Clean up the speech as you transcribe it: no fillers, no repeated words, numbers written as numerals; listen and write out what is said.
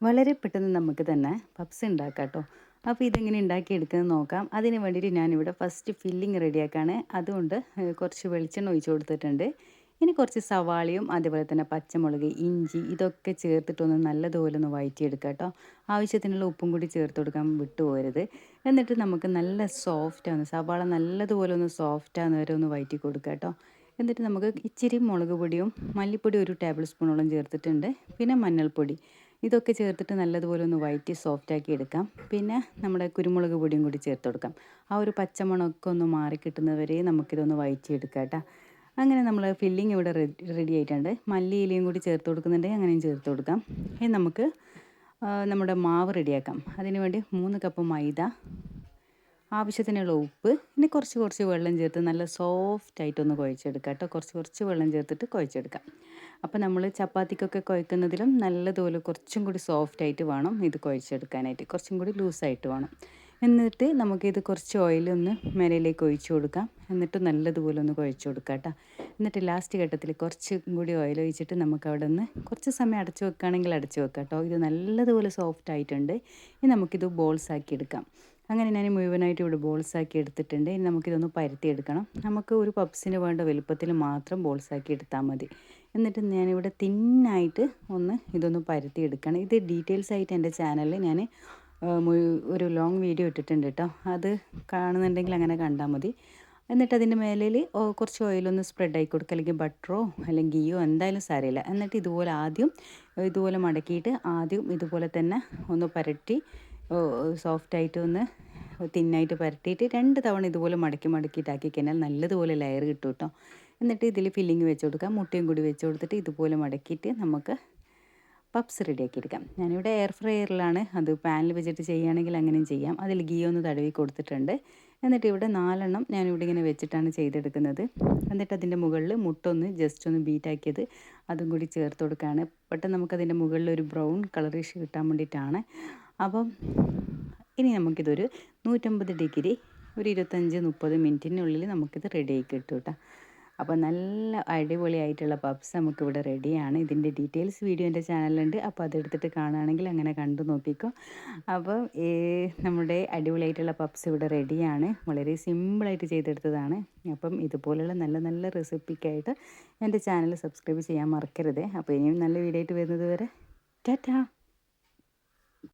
വളരെ പെട്ടെന്ന് നമുക്ക് തന്നെ പപ്സ് ഉണ്ടാക്കാം കേട്ടോ. അപ്പോൾ ഇതെങ്ങനെ ഉണ്ടാക്കിയെടുക്കുന്നത് നോക്കാം. അതിന് വേണ്ടിയിട്ട് ഞാനിവിടെ ഫസ്റ്റ് ഫില്ലിങ് റെഡിയാക്കാണ്. അതുകൊണ്ട് കുറച്ച് വെളിച്ചെണ്ണ ഒഴിച്ച് കൊടുത്തിട്ടുണ്ട്. ഇനി കുറച്ച് സവാളയും അതേപോലെ തന്നെ പച്ചമുളക്, ഇഞ്ചി ഇതൊക്കെ ചേർത്തിട്ടൊന്ന് നല്ലതുപോലെ ഒന്ന് വഴറ്റിയെടുക്കാം കേട്ടോ. ആവശ്യത്തിനുള്ള ഉപ്പും കൂടി ചേർത്ത് കൊടുക്കാൻ വിട്ടുപോകരുത്. എന്നിട്ട് നമുക്ക് നല്ല സോഫ്റ്റാണ് സവാള നല്ലതുപോലെ ഒന്ന് സോഫ്റ്റാകുന്ന വരെ ഒന്ന് വഴറ്റി കൊടുക്കാം കേട്ടോ. എന്നിട്ട് നമുക്ക് ഇച്ചിരി മുളക് പൊടിയും മല്ലിപ്പൊടി ഒരു ടേബിൾ സ്പൂണോളം ചേർത്തിട്ടുണ്ട്. പിന്നെ മഞ്ഞൾപ്പൊടി ഇതൊക്കെ ചേർത്തിട്ട് നല്ലതുപോലെ ഒന്ന് വഴറ്റി സോഫ്റ്റാക്കി എടുക്കാം. പിന്നെ നമ്മുടെ കുരുമുളക് പൊടിയും കൂടി ചേർത്ത് കൊടുക്കാം. ആ ഒരു പച്ചമണമൊക്കെ ഒന്ന് മാറി കിട്ടുന്നവരെ നമുക്കിതൊന്ന് വഴറ്റിയെടുക്കാം കേട്ടോ. അങ്ങനെ നമ്മൾ ഫില്ലിങ് ഇവിടെ റെഡി ആയിട്ടുണ്ട്. മല്ലിയിലയും കൂടി ചേർത്ത് കൊടുക്കുന്നുണ്ടെങ്കിൽ അങ്ങനെയും ചേർത്ത് കൊടുക്കാം. ഇനി നമുക്ക് നമ്മുടെ മാവ് റെഡിയാക്കാം. അതിന് വേണ്ടി 3 കപ്പ് മൈദ, ആവശ്യത്തിനുള്ള ഉപ്പ്, ഇനി കുറച്ച് കുറച്ച് വെള്ളം ചേർത്ത് നല്ല സോഫ്റ്റായിട്ടൊന്ന് കുഴച്ചെടുക്കാം കേട്ടോ. കുറച്ച് കുറച്ച് വെള്ളം ചേർത്തിട്ട് കുഴച്ചെടുക്കാം. അപ്പോൾ നമ്മൾ ചപ്പാത്തിക്കൊക്കെ കുഴക്കുന്നതിലും നല്ലതുപോലെ കുറച്ചും കൂടി സോഫ്റ്റായിട്ട് വേണം ഇത് കുഴച്ചെടുക്കാനായിട്ട്. കുറച്ചും കൂടി ലൂസായിട്ട് വേണം. എന്നിട്ട് നമുക്കിത് കുറച്ച് ഓയിലൊന്ന് മേലയിലേക്ക് ഒഴിച്ച് കൊടുക്കാം. എന്നിട്ട് നല്ലതുപോലെ ഒന്ന് കുഴച്ച് കൊടുക്കാം കേട്ടോ. എന്നിട്ട് ലാസ്റ്റ് ഘട്ടത്തിൽ കുറച്ചും കൂടി ഓയിൽ ഒഴിച്ചിട്ട് നമുക്ക് അവിടെ നിന്ന് കുറച്ച് സമയം അടച്ച് വെക്കുകയാണെങ്കിൽ അടച്ച് വെക്കാം കേട്ടോ. ഇത് നല്ലതുപോലെ സോഫ്റ്റ് ആയിട്ടുണ്ട്. ഇനി നമുക്കിത് ബോൾസ് ആക്കി എടുക്കാം. അങ്ങനെ ഞാൻ മുഴുവനായിട്ട് ഇവിടെ ബോൾസ് ആക്കി എടുത്തിട്ടുണ്ട്. ഇനി നമുക്കിതൊന്ന് പരത്തിയെടുക്കണം. നമുക്ക് ഒരു പപ്സിന് വേണ്ട വലുപ്പത്തിൽ മാത്രം ബോൾസ് ആക്കി എടുത്താൽ മതി. എന്നിട്ട് ഞാനിവിടെ തിന്നായിട്ട് ഒന്ന് ഇതൊന്ന് പരത്തിയെടുക്കണം. ഇത് ഡീറ്റെയിൽസ് ആയിട്ട് എൻ്റെ ചാനലിൽ ഞാൻ ഒരു ലോങ് വീഡിയോ ഇട്ടിട്ടുണ്ട് കേട്ടോ. അത് കാണുന്നുണ്ടെങ്കിൽ അങ്ങനെ കണ്ടാൽ മതി. എന്നിട്ട് അതിൻ്റെ മേലിൽ കുറച്ച് ഓയിലൊന്ന് സ്പ്രെഡ് ആക്കി കൊടുക്കുക. അല്ലെങ്കിൽ ബട്ടറോ അല്ലെങ്കിൽ ഗീയോ എന്തായാലും സാരമില്ല. എന്നിട്ട് ഇതുപോലെ ആദ്യം ഇതുപോലെ മടക്കിയിട്ട് ആദ്യം ഇതുപോലെ തന്നെ ഒന്ന് പരട്ടി സോഫ്റ്റായിട്ട് ഒന്ന് തിന്നായിട്ട് പരട്ടിയിട്ട് 2 തവണ ഇതുപോലെ മടക്കി മടക്കിയിട്ടാക്കി കഴിഞ്ഞാൽ നല്ലതുപോലെ ലെയർ കിട്ടും കേട്ടോ. എന്നിട്ട് ഇതിൽ ഫില്ലിങ് വെച്ച് കൊടുക്കാം. മുട്ടയും കൂടി വെച്ച് കൊടുത്തിട്ട് ഇതുപോലെ മടക്കിയിട്ട് നമുക്ക് പപ്സ് റെഡിയാക്കി എടുക്കാം. ഞാനിവിടെ എയർ ഫ്രയറിലാണ്, അത് പാനിൽ വെച്ചിട്ട് ചെയ്യുകയാണെങ്കിൽ അങ്ങനെയും ചെയ്യാം. അതിൽ ഗീ ഒന്ന് തടവി കൊടുത്തിട്ടുണ്ട്. എന്നിട്ട് ഇവിടെ 4 എണ്ണം ഞാനിവിടെ ഇങ്ങനെ വെച്ചിട്ടാണ് ചെയ്തെടുക്കുന്നത്. എന്നിട്ട് അതിൻ്റെ മുകളിൽ മുട്ട ഒന്ന് ജസ്റ്റ് ഒന്ന് ബീറ്റാക്കിയത് അതും കൂടി ചേർത്ത് കൊടുക്കുകയാണ്. പെട്ടെന്ന് നമുക്കതിൻ്റെ മുകളിൽ ഒരു ബ്രൗൺ കളറിഷ് കിട്ടാൻ വേണ്ടിയിട്ടാണ്. അപ്പം ഇനി നമുക്കിതൊരു 150 ഡിഗ്രി ഒരു 25-30 മിനിറ്റിനുള്ളിൽ നമുക്കിത് റെഡി ആയി കിട്ടും കേട്ടോ. അപ്പോൾ നല്ല അടിപൊളിയായിട്ടുള്ള പപ്സ് നമുക്കിവിടെ റെഡിയാണ്. ഇതിൻ്റെ ഡീറ്റെയിൽസ് വീഡിയോ എൻ്റെ ചാനലിലുണ്ട്. അപ്പോൾ അതെടുത്തിട്ട് കാണുകയാണെങ്കിൽ അങ്ങനെ കണ്ടു നോക്കിക്കോ. അപ്പോൾ നമ്മുടെ അടിപൊളിയായിട്ടുള്ള പപ്സ് ഇവിടെ റെഡിയാണ്. വളരെ സിമ്പിളായിട്ട് ചെയ്തെടുത്തതാണ്. അപ്പം ഇതുപോലുള്ള നല്ല നല്ല റെസിപ്പിക്കായിട്ട് എൻ്റെ ചാനൽ സബ്സ്ക്രൈബ് ചെയ്യാൻ മറക്കരുത്. അപ്പോൾ ഇനിയും നല്ല വീഡിയോ ആയിട്ട് വരുന്നത് വരെ ടാറ്റാ.